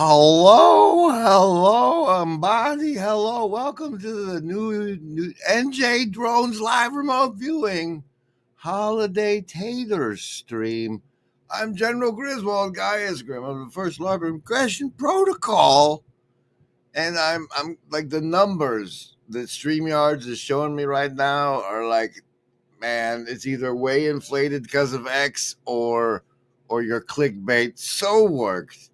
Hello, Embody. Hello, welcome to the new NJ Drones live remote viewing holiday taters stream. I'm General Griswold, Gaius Grim of the First Lord of Aggression Protocol, and I'm like the numbers that StreamYards is showing me right now are like, man, it's either way inflated because of X or your clickbait. So worked.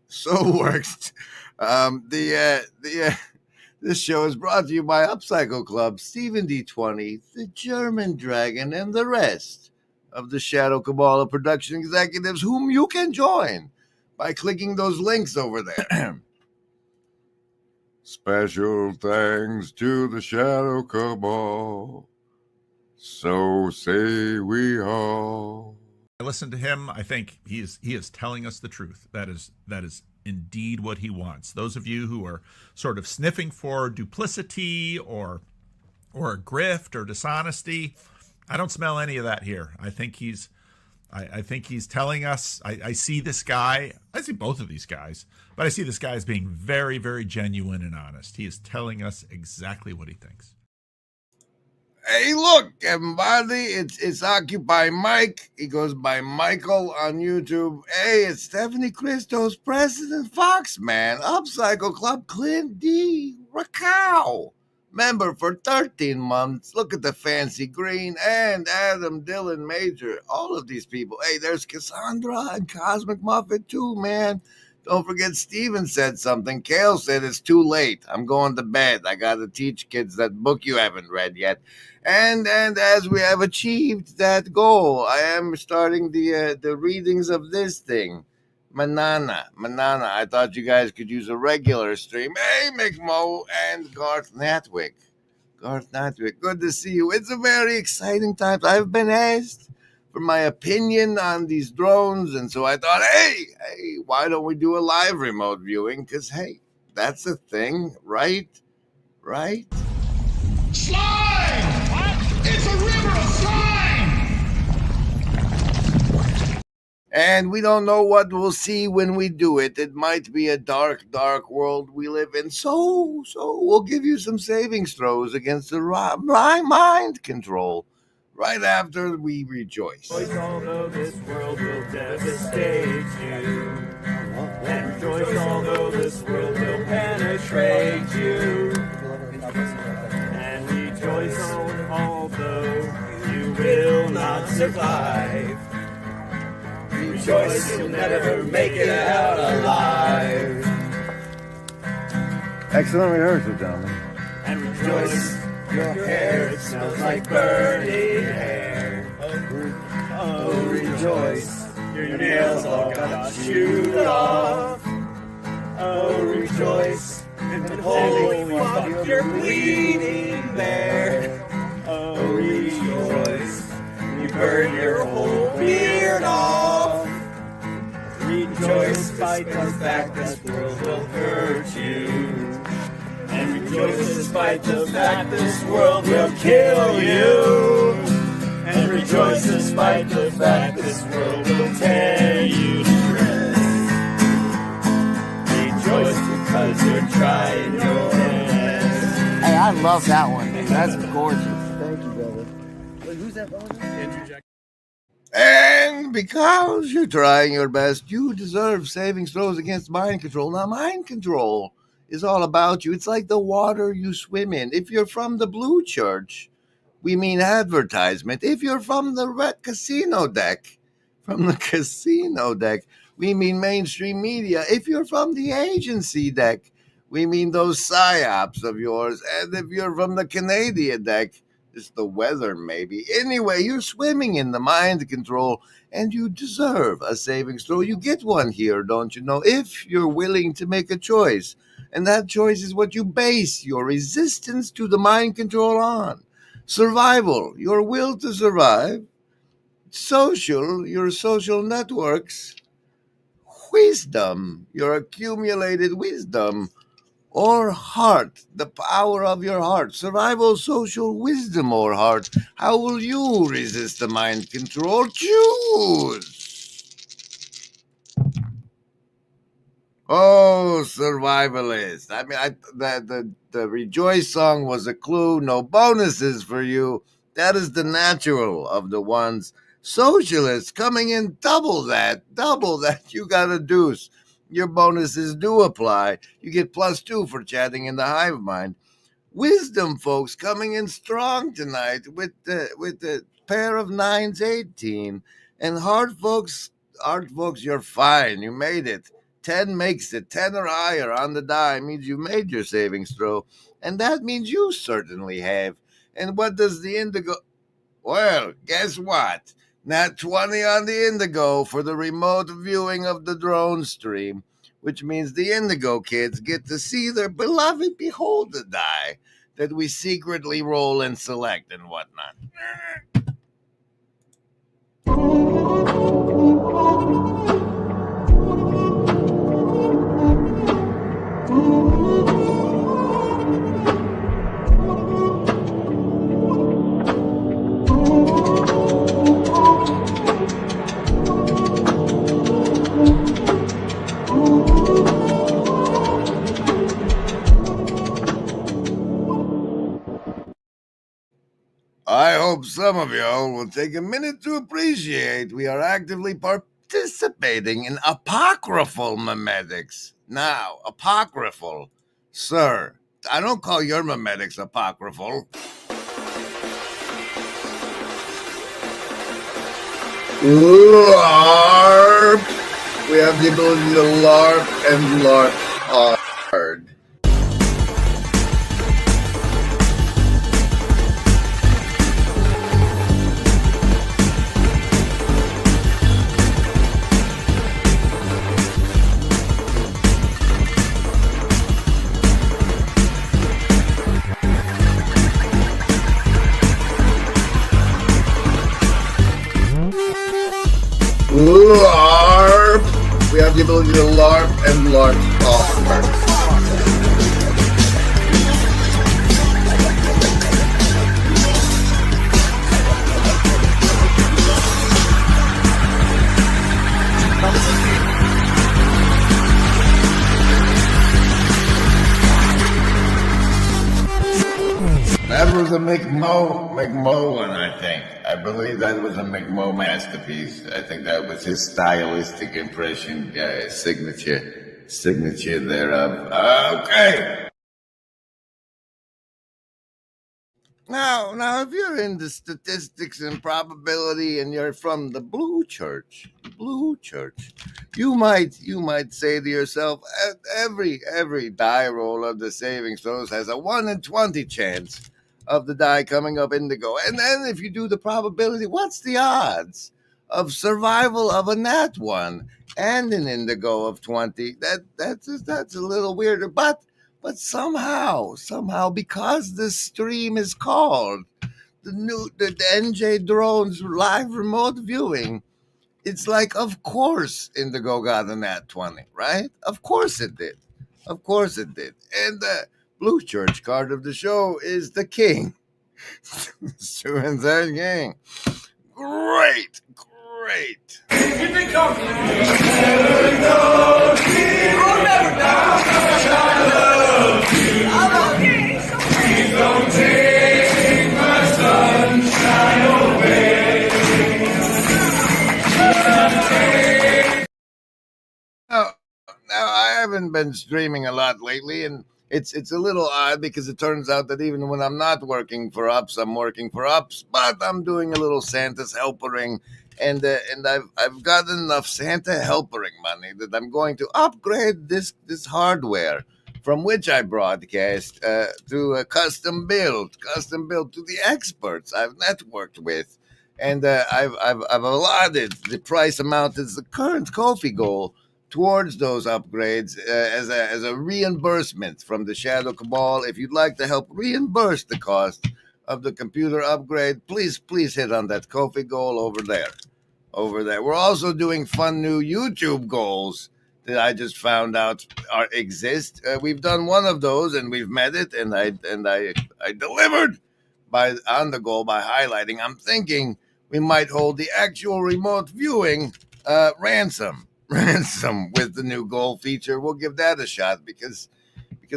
This show is brought to you by Upcycle Club, Stephen D20, the German Dragon, and the rest of the Shadow Cabal production executives, whom you can join by clicking those links over there. Special thanks to the Shadow Cabal. So say we all. I listened to him. I think he is telling us the truth. That is indeed what he wants. Those of you who are sort of sniffing for duplicity or grift or dishonesty, I don't smell any of that here. I think he's telling us. I see this guy. I see both of these guys, but I see this guy as being very, very genuine and honest. He is telling us exactly what he thinks. Hey, look, everybody, it's Occupy Mike. He goes by Michael on YouTube. Hey, it's Stephanie Christos, President Fox, man. Upcycle Club, Clint D. Rascal. Member for 13 months. Look at the fancy green. And Adam Dillon Major. All of these people. Hey, there's Cassandra and Cosmic Muffet too, man. Don't forget Steven said something. Kale said it's too late. I'm going to bed. I got to teach kids that book you haven't read yet. And as we have achieved that goal, I am starting the readings of this thing. Manana. I thought you guys could use a regular stream. Hey, McMo and Garth Natwick. Good to see you. It's a very exciting time. I've been asked for my opinion on these drones, and so I thought, hey, why don't we do a live remote viewing? Because, hey, that's a thing, right? Slime! What? It's a river of slime! And we don't know what we'll see when we do it. It might be a dark, dark world we live in. So we'll give you some savings throws against the mind control right after we rejoice. Although this world will devastate you, and rejoice although this world will penetrate you, and rejoice although you will not survive. Rejoice you'll never make it out alive. Excellent rehearsal, gentlemen. And rejoice your hair, it smells like burning hair. Oh, rejoice, your nails all got chewed off. Oh, rejoice, and holy fuck, you're bleeding there. Oh, rejoice, you burn your whole beard off. Rejoice, despite the fact this world will hurt you. And rejoice despite the fact this world will kill you. And rejoice despite the fact this world will tear you to shreds. Rejoice because you're trying your best. Hey, I love that one. That's gorgeous. Thank you, brother. Wait, who's that brother? Andrew Jack. And because you're trying your best, you deserve savings throws against mind control. Now, mind control is all about you. It's like the water you swim in. If you're from the Blue Church, we mean advertisement. If you're from the red casino deck, we mean mainstream media. If you're from the agency deck, we mean those psyops of yours. And if you're from the Canadian deck, it's the weather, maybe. Anyway, you're swimming in the mind control, and you deserve a savings throw. You get one here, don't you know, if you're willing to make a choice. And that choice is what you base your resistance to the mind control on. Survival, your will to survive. Social, your social networks. Wisdom, your accumulated wisdom. Or heart, the power of your heart. Survival, social, wisdom, or heart. How will you resist the mind control? Choose. Oh, survivalist. I mean, the Rejoice song was a clue. No bonuses for you. That is the natural of the ones. Socialists coming in double that. Double that. You got a deuce. Your bonuses do apply. You get +2 for chatting in the hive mind. Wisdom folks coming in strong tonight with the pair of nines 18. And hard folks, you're fine. You made it. 10 makes it. 10 or higher on the die means you made your savings throw. And that means you certainly have. And what does the indigo? Well, guess what? Nat 20 on the Indigo for the remote viewing of the drone stream, which means the Indigo kids get to see their beloved Beholder die that we secretly roll and select and whatnot. I hope some of y'all will take a minute to appreciate we are actively participating in apocryphal memetics. Now, apocryphal. Sir, I don't call your memetics apocryphal. LARP! We have the ability to LARP and LARP hard. LARP! We have the ability to LARP and LARP hard. That was a McMo one, I think. I believe that was a McMo masterpiece. I think that was his stylistic impression, signature thereof. Okay. Now, if you're into statistics and probability, and you're from the Blue Church, you might say to yourself, every die roll of the savings throws has a 1 in 20 chance of the die coming up indigo. And then if you do the probability, what's the odds of survival of a nat 1 and an indigo of 20? That's a little weirder, but somehow, because this stream is called the NJ Drones live remote viewing, it's like, of course, Indigo got a nat 20, right? Of course it did. And the Blue Church card of the show is the King. Stu and third King. Great. Now, I haven't been streaming a lot lately, and it's a little odd because it turns out that even when I'm not working for Ups, I'm working for Ups, but I'm doing a little Santa's helpering, and I've gotten enough Santa helpering money that I'm going to upgrade this hardware from which I broadcast to a custom build to the experts I've networked with, and I've allotted the price amount as the current Ko-fi goal towards those upgrades as a reimbursement from the Shadow Cabal. If you'd like to help reimburse the cost of the computer upgrade, please hit on that Ko-fi goal over there. We're also doing fun new YouTube goals that I just found out exist. We've done one of those and we've met it, and I delivered on the goal by highlighting. I'm thinking we might hold the actual remote viewing ransom Ransom with the new goal feature. We'll give that a shot because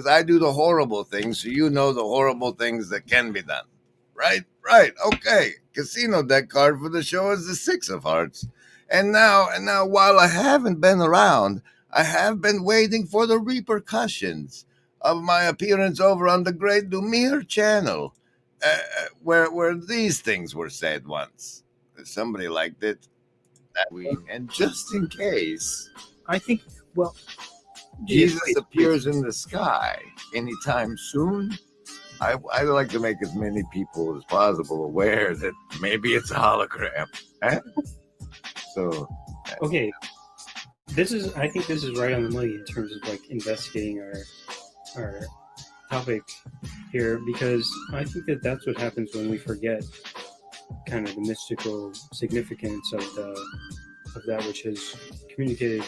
I do the horrible things, so you know the horrible things that can be done. Right? Right. Okay. Casino deck card for the show is the Six of Hearts. And now, while I haven't been around, I have been waiting for the repercussions of my appearance over on the Great Lumir channel, where these things were said once. Somebody liked it. And just in case, I think, well, Jesus appears in the sky anytime soon, I like to make as many people as possible aware that maybe it's a hologram. Eh? So, okay, I think this is right on the money in terms of like investigating our topic here, because I think that that's what happens when we forget kind of the mystical significance of that which is communicated,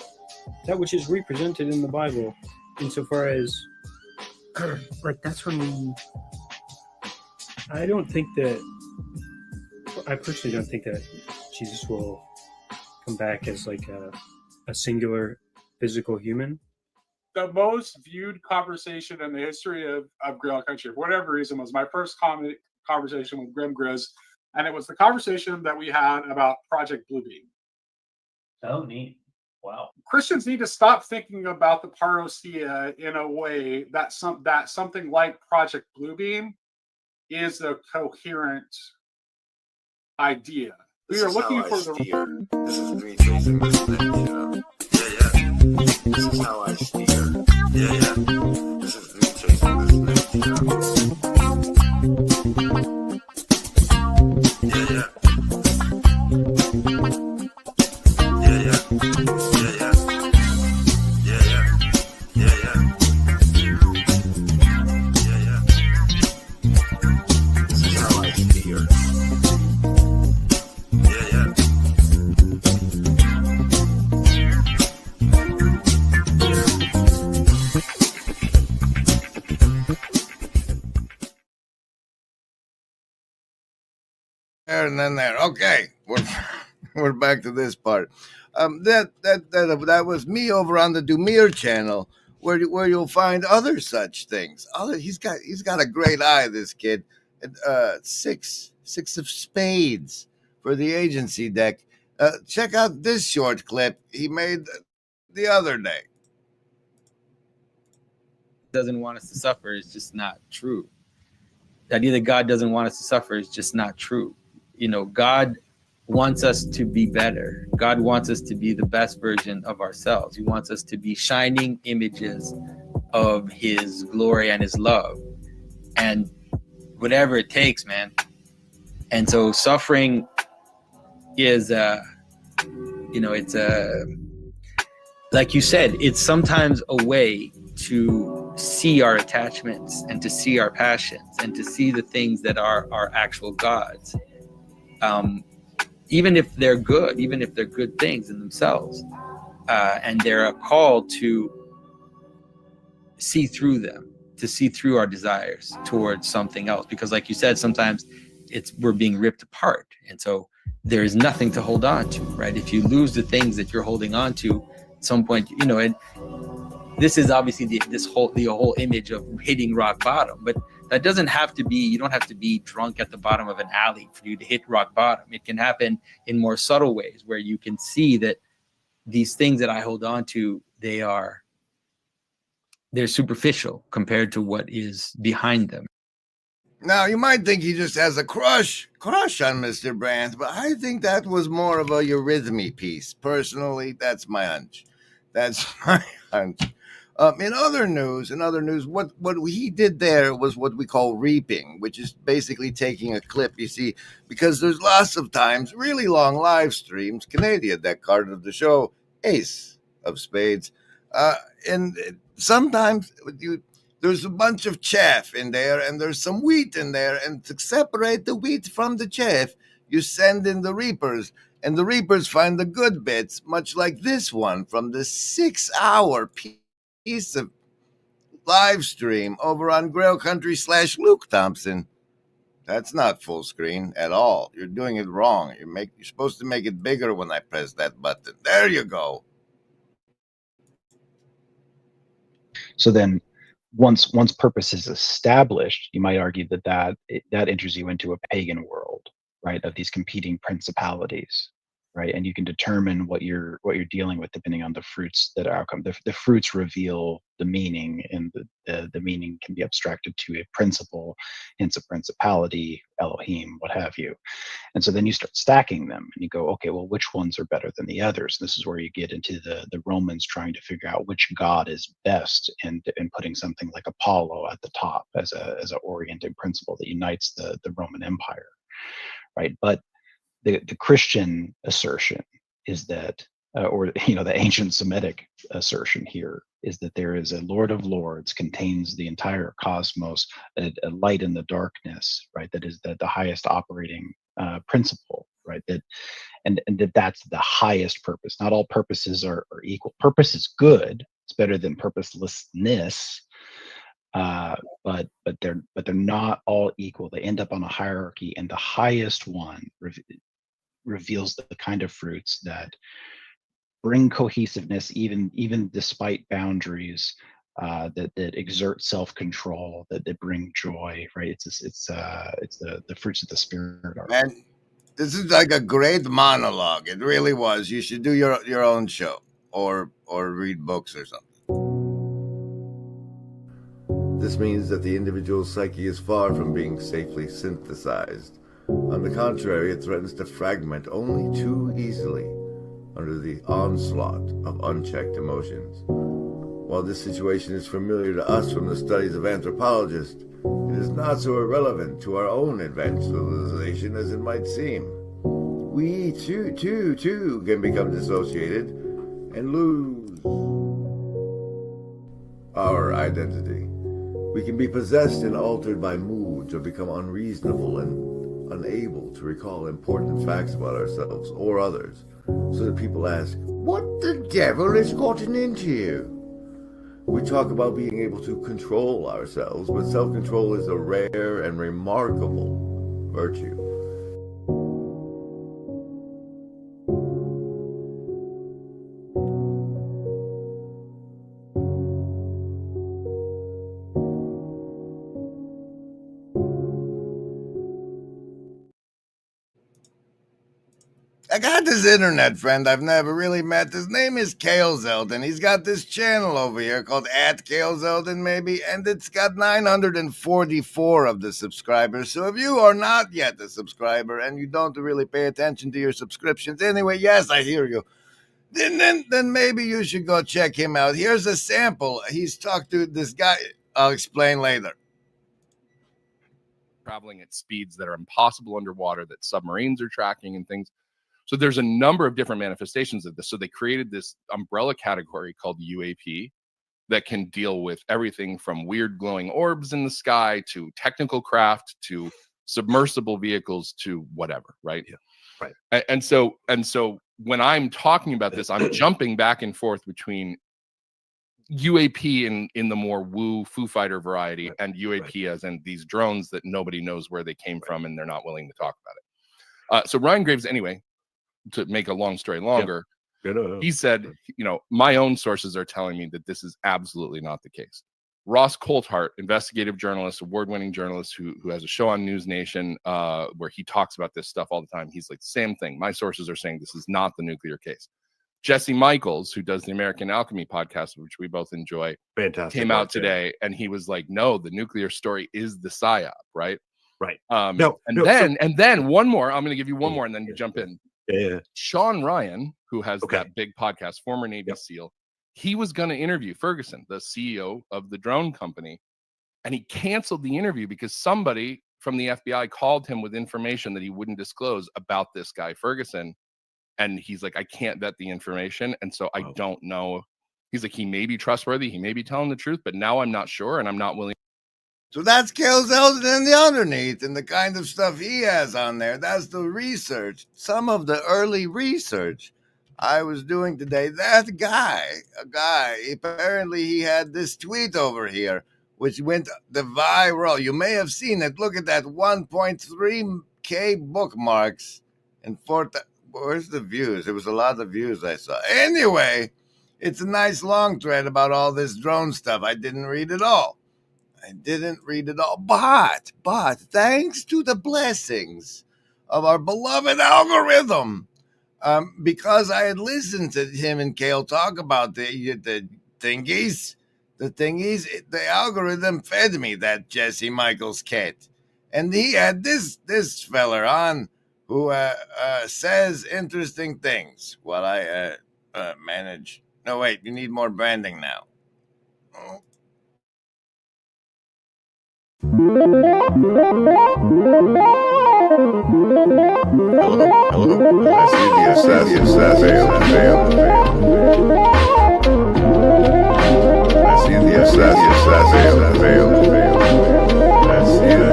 that which is represented in the Bible, insofar as like that's when I personally don't think that Jesus will come back as like a singular physical human. The most viewed conversation in the history of Grail Country, for whatever reason, was my first conversation with Grim Grizz, and it was the conversation that we had about Project Bluebeam. Oh, neat. Wow. Christians need to stop thinking about the parousia in a way that something like Project Bluebeam is a coherent idea. We are looking for the. This is me chasing this thing, you know. Yeah. This is how I steer. Yeah. This is me chasing this thing, you know. Yeah. And then there. Okay, we're back to this part. That was me over on the Dumir channel, where you'll find other such things. He's got a great eye, this kid. Six of spades for the agency deck. Check out this short clip he made the other day. Doesn't want us to suffer is just not true. The idea that God doesn't want us to suffer is just not true. You know, God wants us to be better. God wants us to be the best version of ourselves. He wants us to be shining images of his glory and his love, and whatever it takes, man. And so suffering is it's like you said, it's sometimes a way to see our attachments and to see our passions and to see the things that are our actual gods. Even if they're good things in themselves, and they're a call to see through them, to see through our desires towards something else. Because like you said, sometimes we're being ripped apart. And so there is nothing to hold on to, right? If you lose the things that you're holding on to at some point, and this is obviously the whole image of hitting rock bottom, but that doesn't have to be, you don't have to be drunk at the bottom of an alley for you to hit rock bottom. It can happen in more subtle ways where you can see that these things that I hold on to, they're superficial compared to what is behind them. Now, you might think he just has a crush on Mr. Brands, but I think that was more of a eurythmy piece. Personally, that's my hunch. In other news, what he did there was what we call reaping, which is basically taking a clip, you see, because there's lots of times, really long live streams, Canadian, that card of the show, Ace of Spades, and sometimes there's a bunch of chaff in there, and there's some wheat in there, and to separate the wheat from the chaff, you send in the reapers, and the reapers find the good bits, much like this one from the 6-hour piece of live stream over on Grail Country /Luke Thompson. That's not full screen at all. You're doing it wrong. You're supposed to make it bigger when I press that button. There you go. So then once purpose is established, you might argue that enters you into a pagan world, right, of these competing principalities, right? And you can determine what you're dealing with depending on the fruits that are outcome. The fruits reveal the meaning, and the meaning can be abstracted to a principle, hence a principality, Elohim, what have you. And so then you start stacking them and you go, okay, well, which ones are better than the others? And this is where you get into the Romans trying to figure out which god is best, and putting something like Apollo at the top as a orienting principle that unites the Roman Empire, right? But the Christian assertion is that, or the ancient Semitic assertion here is that there is a Lord of Lords, contains the entire cosmos, a light in the darkness, right? That is the highest operating principle, right? And that's the highest purpose. Not all purposes are equal. Purpose is good. It's better than purposelessness. But they're not all equal. They end up on a hierarchy, and the highest one reveals the kind of fruits that bring cohesiveness, even despite boundaries, that exert self-control, that bring joy, right? It's the fruits of the spirit are. Man, this is like a great monologue. It really was. You should do your own show, or read books or something. This means that the individual psyche is far from being safely synthesized. On the contrary, it threatens to fragment only too easily under the onslaught of unchecked emotions. While this situation is familiar to us from the studies of anthropologists, it is not so irrelevant to our own advanced civilization as it might seem. We too can become dissociated and lose our identity. We can be possessed and altered by moods, or become unreasonable and unable to recall important facts about ourselves or others, so that people ask, "What the devil has gotten into you?" We talk about being able to control ourselves, but self-control is a rare and remarkable virtue. I got this internet friend I've never really met. His name is Kale Zeldin. He's got this channel over here called @KaleZeldin, maybe, and it's got 944 of the subscribers. So if you are not yet a subscriber and you don't really pay attention to your subscriptions, anyway, yes, I hear you. Then maybe you should go check him out. Here's a sample. He's talked to this guy. I'll explain later. Traveling at speeds that are impossible underwater, that submarines are tracking and things. So there's a number of different manifestations of this. So they created this umbrella category called UAP that can deal with everything from weird glowing orbs in the sky to technical craft to submersible vehicles to whatever, right? Yeah, right. And so when I'm talking about this, I'm jumping back and forth between UAP in the more woo Foo Fighter variety, and UAP as in these drones that nobody knows where they came from and they're not willing to talk about it. So Ryan Graves, anyway, to make a long story longer, he said, my own sources are telling me that this is absolutely not the case. Ross Coulthart, investigative journalist, award-winning journalist who has a show on News Nation where he talks about this stuff all the time. He's like, same thing. My sources are saying this is not the nuclear case. Jesse Michaels, who does the American Alchemy podcast, which we both enjoy, fantastic, came out today, and he was like, no, the nuclear story is the psyop, right? Right. And then one more. I'm going to give you one more, and then you jump in. Yeah. Sean Ryan, who has that big podcast, former Navy SEAL, he was going to interview Ferguson, the CEO of the drone company, and he canceled the interview because somebody from the FBI called him with information that he wouldn't disclose about this guy, Ferguson. And he's like, I can't vet the information. And so I don't know. He's like, he may be trustworthy. He may be telling the truth, but now I'm not sure, and I'm not willing. So that's Kale Zeldin in the underneath, and the kind of stuff he has on there. That's the research. Some of the early research I was doing today. That guy, apparently he had this tweet over here, which went the viral. You may have seen it. Look at that, 1.3K bookmarks and 4,000. Where's the views? It was a lot of views I saw. Anyway, It's a nice long thread about all this drone stuff. I didn't read it all. But thanks to the blessings of our beloved algorithm, because I had listened to him and Kale talk about the thingies, the algorithm fed me that Jesse Michaels cat, and he had this feller on who says interesting things while I manage. No, wait, you need more branding now. Oh. Hello. I see the assassin. I see the assassin. I see the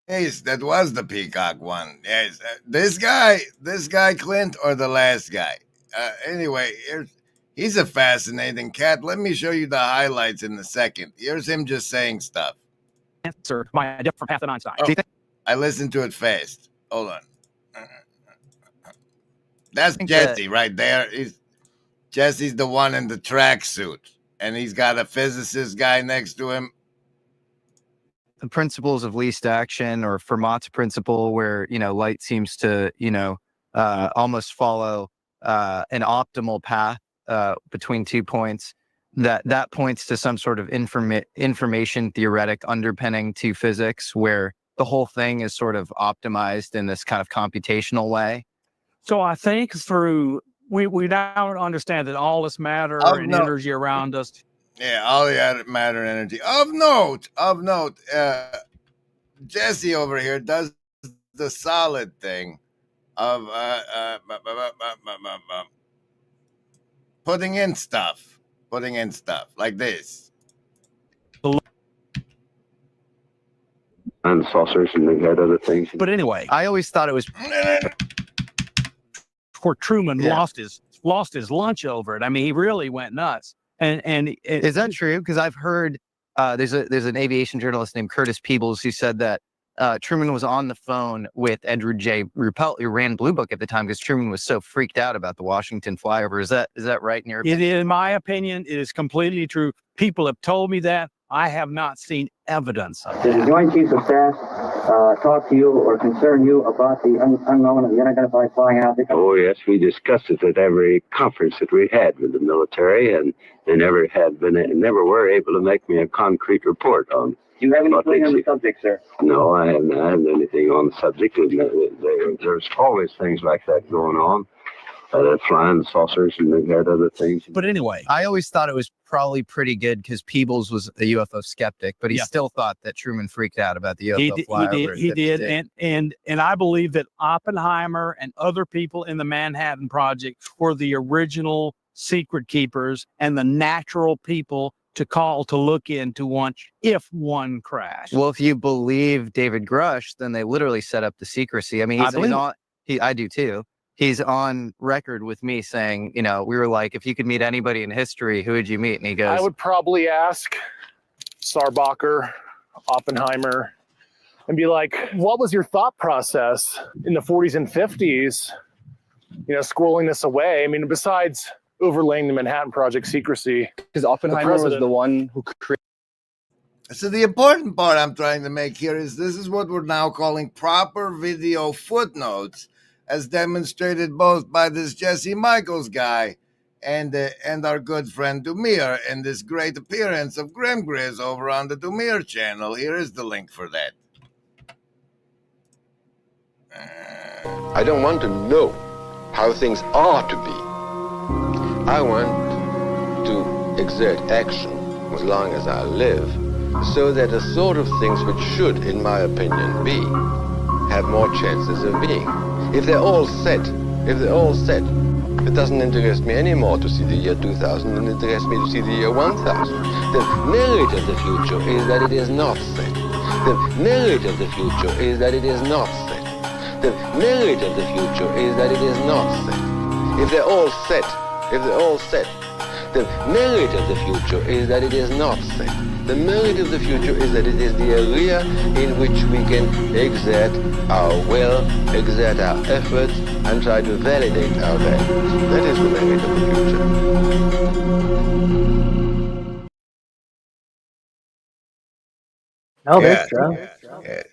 Yes, that was the peacock one. Yes, this guy, Clint, or the last guy. Anyway, he's a fascinating cat. Let me show you the highlights in a second. Here's him just saying stuff. Answer my different path than Einstein. Oh, I listened to it fast. Hold on. That's Jesse right there. Jesse's the one in the tracksuit, and he's got a physicist guy next to him. The principles of least action, or Fermat's principle, where light seems to almost follow an optimal path between 2 points. That points to some sort of information theoretic underpinning to physics, where the whole thing is sort of optimized in this kind of computational way. So I think through we now understand that all this matter and energy around us. Yeah, all the matter and energy. Of note, Jesse over here does the solid thing of putting in stuff like this. And saucers, and they had other things. But anyway, I always thought it was for Truman lost his lunch over it. I mean, he really went nuts. And is that true? Because I've heard there's an aviation journalist named Curtis Peebles who said that Truman was on the phone with Edward J. Ruppelt, who ran Blue Book at the time, because Truman was so freaked out about the Washington flyover. Is that right in your opinion? In my opinion, it is completely true. People have told me that. I have not seen evidence of Did the Joint Chiefs of Staff talk to you or concern you about the unknown and the unidentified flying object? Oh, yes. We discussed it at every conference that we had with the military, and they never were able to make me a concrete report on. Do you have anything on the subject, sir? No, I haven't anything on the subject. There's always things like that going on. Flying saucers, and they've had other things. But anyway, I always thought it was probably pretty good because Peebles was a UFO skeptic, but he still thought that Truman freaked out about the UFO flyover. He did. And I believe that Oppenheimer and other people in the Manhattan Project were the original secret keepers and the natural people to call to look into one if one crashed. Well, if you believe David Grush, then they literally set up the secrecy. I mean, I do too. He's on record with me saying, we were like, if you could meet anybody in history, who would you meet? And he goes, I would probably ask Sarbacher, Oppenheimer, and be like, what was your thought process in the 40s and 50s, squirreling this away? I mean, besides overlaying the Manhattan Project secrecy. Because Oppenheimer was the one who created. So the important part I'm trying to make here is this is what we're now calling proper video footnotes, as demonstrated both by this Jesse Michaels guy and our good friend Dumir in this great appearance of Grim Grizz over on the Dumir channel. Here is the link for that. I don't want to know how things are to be. I want to exert action as long as I live, so that the sort of things which should, in my opinion, be, have more chances of being. If they're all set, it doesn't interest me anymore to see the year 2000, it interests me to see the year 1000. The merit of the future is that it is not set. The merit of the future is that it is not set. The merit of the future is that it is not set. If they're all set, the merit of the future is that it is not set. The merit of the future is that it is the area in which we can exert our will, exert our efforts, and try to validate our values. That is the merit of the future. Oh, Yeah. there's Joe. Yes.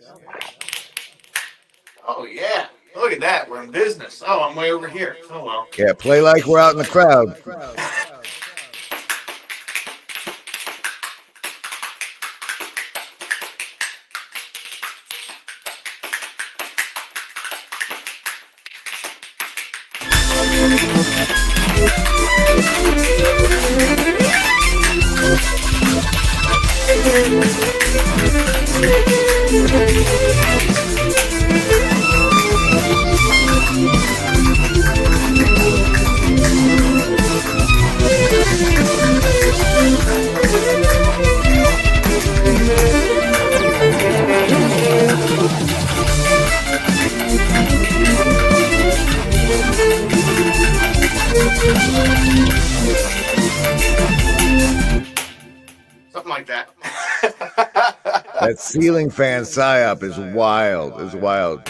Oh yeah, look at that. We're in business. Oh, I'm way over here. Oh well. Yeah, play like we're out in the crowd. Something like that. That ceiling fan psyop is wild. Is wild.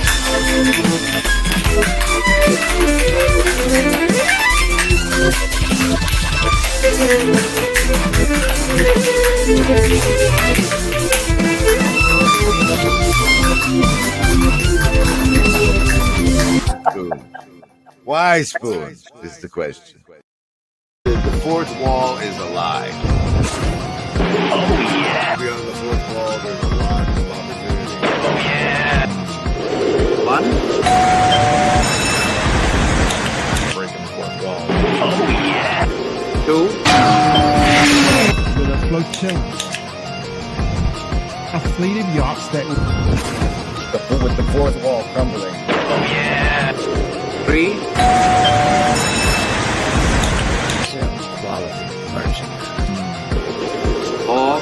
Why spoons is the question. The fourth wall is a lie. Oh yeah. Beyond the fourth wall, there's a lot of opportunity. Oh yeah. One. Breaking the fourth wall. Oh yeah. Two. With a flotilla. A fleet of yachts that with the fourth wall crumbling. Oh yeah. Three. Quality merchant. Four.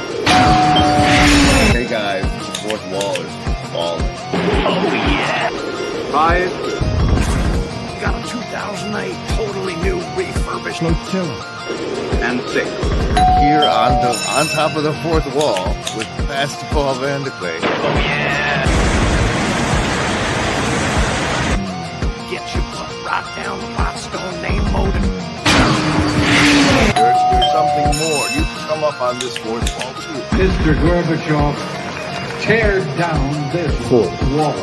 Hey guys, the fourth wall is falling. Oh yeah. Five. got a 2008 totally new refurbished flotilla. And six. Here on top of the fourth wall with basketball Van de Clay. Oh yeah. Get your butt right down the milestone name modem. There's something more. You can come up on this fourth wall too. Mr. Gorbachev, tear down this fourth wall.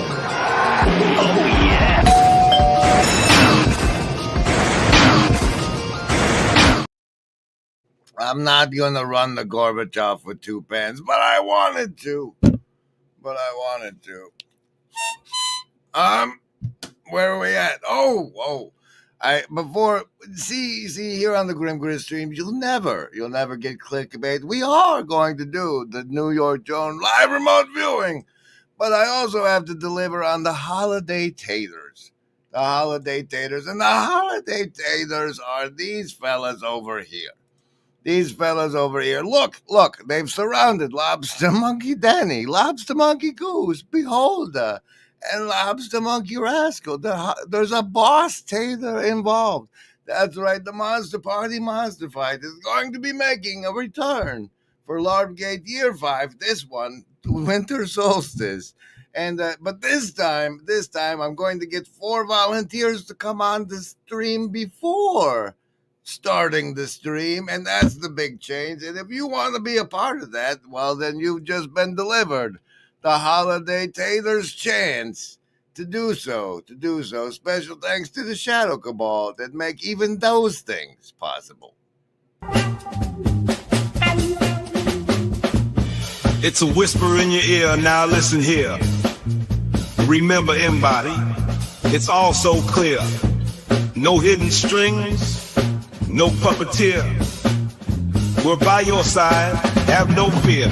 Oh yeah. I'm not going to run the Gorbachev with two pens, but I wanted to. Where are we at? See here on the Grim Grit stream, you'll never get clickbait. We are going to do the New York Jones live remote viewing, but I also have to deliver on the holiday taters. The holiday taters, and the holiday taters are these fellas over here. Look, they've surrounded Lobster Monkey Danny, Lobster Monkey Goose, Beholder, and Lobster Monkey Rascal. There's a boss tater involved. That's right, the Monster Party Monster Fight is going to be making a return for Larpgate Year 5, this one, Winter Solstice. And but this time, I'm going to get 4 volunteers to come on the stream before starting the stream, and that's the big change. And if you want to be a part of that, well, then you've just been delivered the holiday tater's chance to do so. Special thanks to the Shadow Cabal that make even those things possible. It's a whisper in your ear, now listen here. Remember, Embody, It's all so clear. No hidden strings, no puppeteer. We're by your side, have no fear.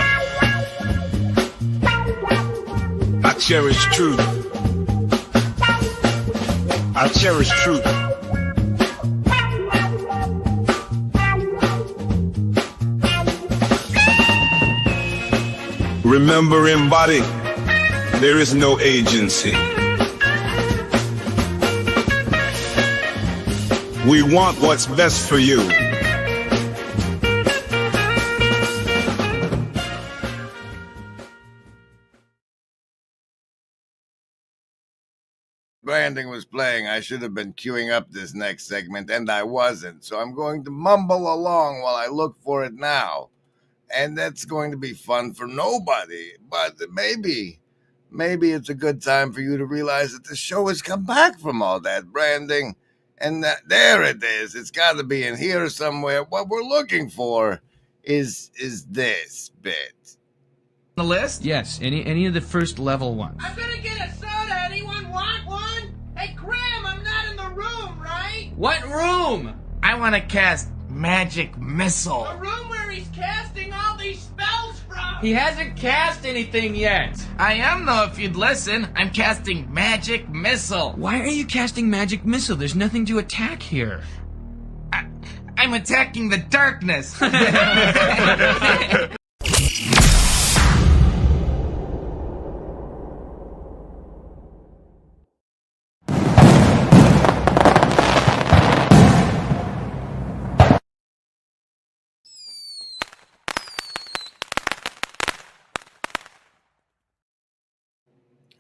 I cherish truth. I cherish truth. Remember, embody, there is no agency. We want what's best for you. Branding was playing. I should have been queuing up this next segment, and I wasn't. So I'm going to mumble along while I look for it now. And that's going to be fun for nobody. But maybe it's a good time for you to realize that the show has come back from all that branding. And there it is. It's got to be in here somewhere. What we're looking for is this bit. The list? Yes, any of the first level ones. I'm gonna get a soda. Anyone want one? Hey, Graham, I'm not in the room, right? What room? I want to cast Magic Missile. The room where he's casting all these spells from. He hasn't cast anything yet. I am, though, if you'd listen. I'm casting Magic Missile. Why are you casting Magic Missile? There's nothing to attack here. I'm attacking the darkness.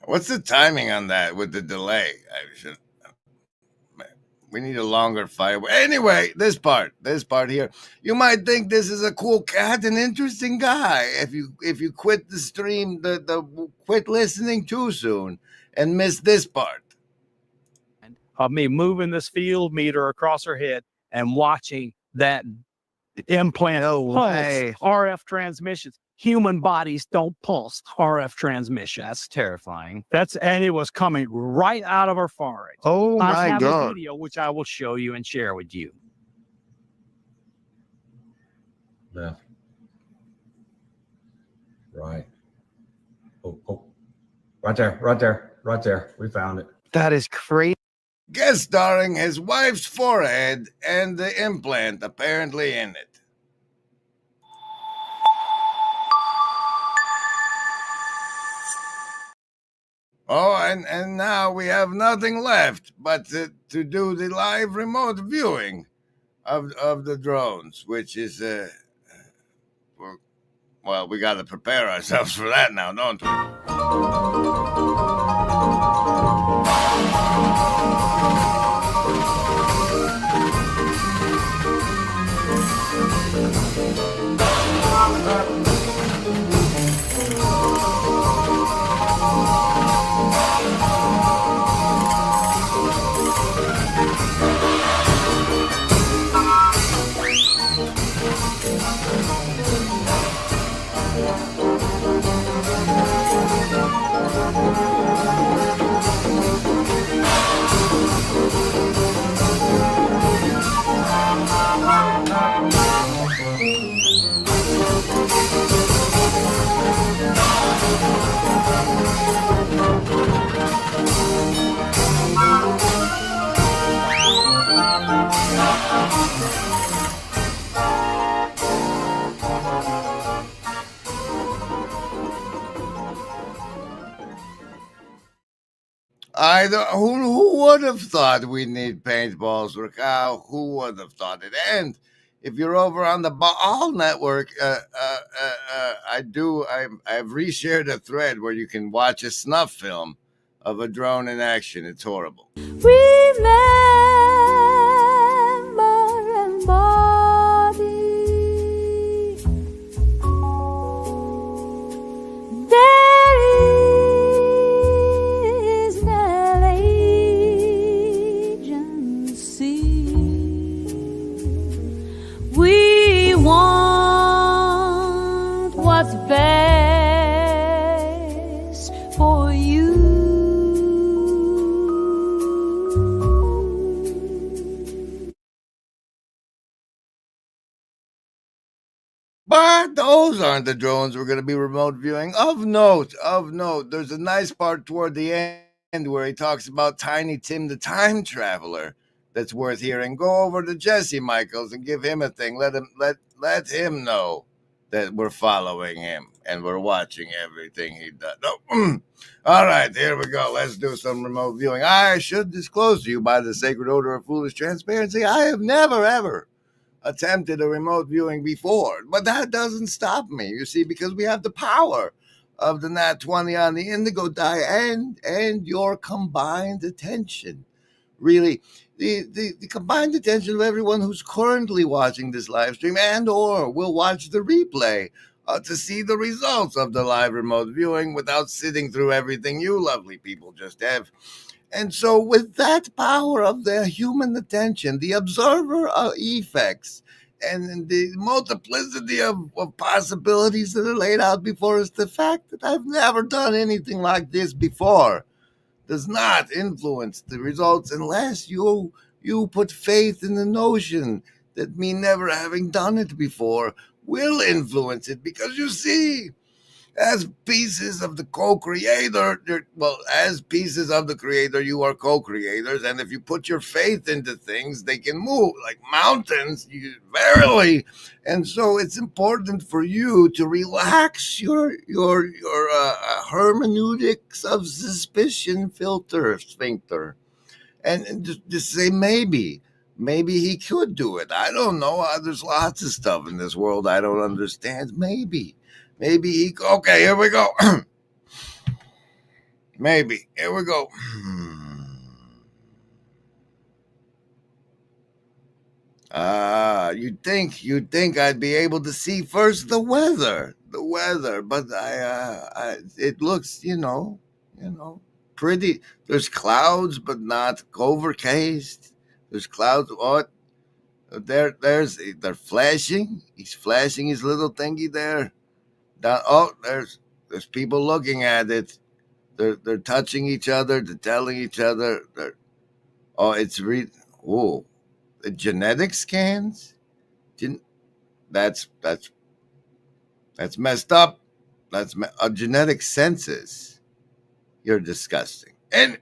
What's the timing on that with the delay? We need a longer firework. Anyway, this part here. You might think this is a cool cat, an interesting guy. If you quit the stream, the quit listening too soon and miss this part. Of me moving this field meter across her head and watching that implant pulse RF transmissions. Human bodies don't pulse RF transmission. That's terrifying. And it was coming right out of her forehead. Oh I my have God. a video which I will show you and share with you. Left. Right. Oh. Right there. We found it. That is crazy. Guest starring his wife's forehead and the implant apparently in it. Oh, and now we have nothing left but to do the live remote viewing of the drones, which is, well, we got to prepare ourselves for that now, don't we? Who would have thought we'd need paintballs, Rascal? Who would have thought it? And if you're over on the Baal network, I've reshared a thread where you can watch a snuff film of a drone in action. It's horrible. Remember embody. There is no agency. We want what's best for you. those aren't the drones we're going to be remote viewing. Of note, there's a nice part toward the end where he talks about Tiny Tim the Time Traveler that's worth hearing. Go over to Jesse Michaels and give him a thing. Let him know that we're following him and we're watching everything he does. Oh, all right, here we go. Let's do some remote viewing. I should disclose to you by the sacred order of foolish transparency, I have never, ever attempted a remote viewing before, but that doesn't stop me, you see, because we have the power of the Nat 20 on the indigo die and your combined attention. Really, the combined attention of everyone who's currently watching this live stream and or will watch the replay to see the results of the live remote viewing without sitting through everything you lovely people just have. And so with that power of the human attention, the observer effects, and the multiplicity of possibilities that are laid out before us, the fact that I've never done anything like this before does not influence the results unless you put faith in the notion that me never having done it before will influence it. Because you see, as pieces of the co-creator, as pieces of the creator, you are co-creators, and if you put your faith into things, they can move like mountains, verily. And so it's important for you to relax your hermeneutics of suspicion sphincter, and just say maybe he could do it. I don't know. There's lots of stuff in this world I don't understand. Maybe he. Okay, here we go. Maybe. Here we go. You'd think I'd be able to see first the weather, but it looks, pretty. There's clouds, but not overcast. There's clouds. What? They're flashing. He's flashing his little thingy there. There's people looking at it. They're touching each other. They're telling each other. The genetic scans. That's messed up. That's a genetic census. You're disgusting. And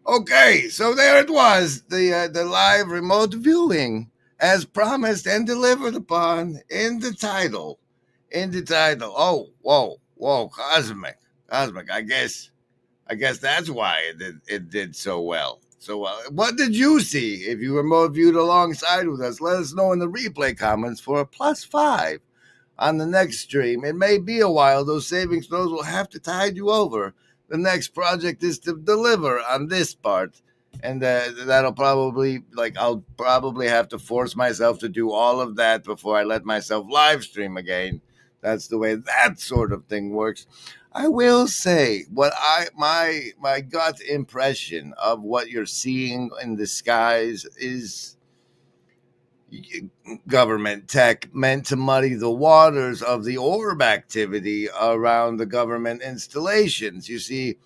okay, so there it was, the live remote viewing as promised and delivered upon in the title. Oh, whoa, cosmic. I guess that's why it did so well. So what did you see? If you remote viewed alongside with us, let us know in the replay comments for a +5 on the next stream. It may be a while. Those saving throws will have to tide you over. The next project is to deliver on this part. And that'll probably, I'll probably have to force myself to do all of that before I let myself live stream again. That's the way that sort of thing works. I will say what my gut impression of what you're seeing in the skies is government tech meant to muddy the waters of the orb activity around the government installations. You see,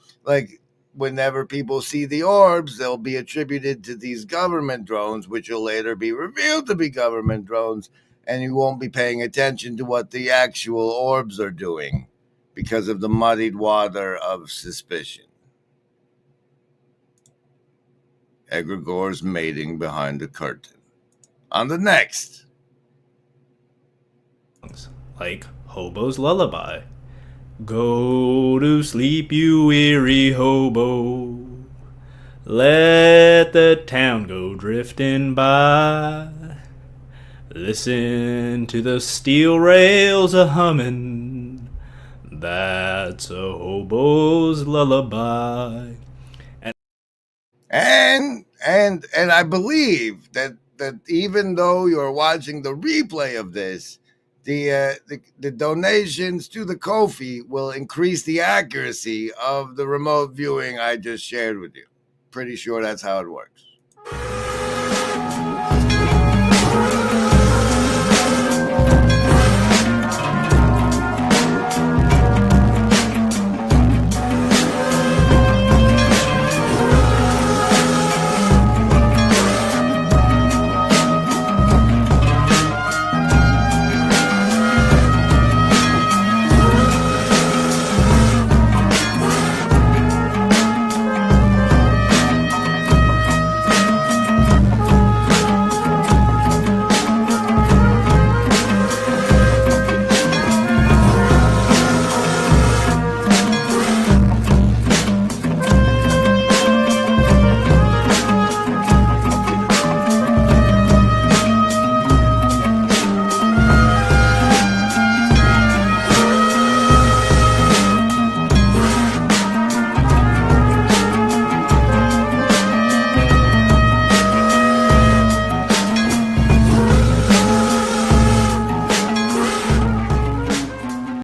whenever people see the orbs, they'll be attributed to these government drones, which will later be revealed to be government drones, and you won't be paying attention to what the actual orbs are doing because of the muddied water of suspicion. Egregor's mating behind the curtain. On the next. Like Hobo's Lullaby. Go to sleep, you weary hobo. Let the town go drifting by. Listen to the steel rails a-hummin'. That's a hobo's lullaby. And I believe that even though you're watching the replay of this, the donations to the Ko-fi will increase the accuracy of the remote viewing I just shared with you. Pretty sure that's how it works.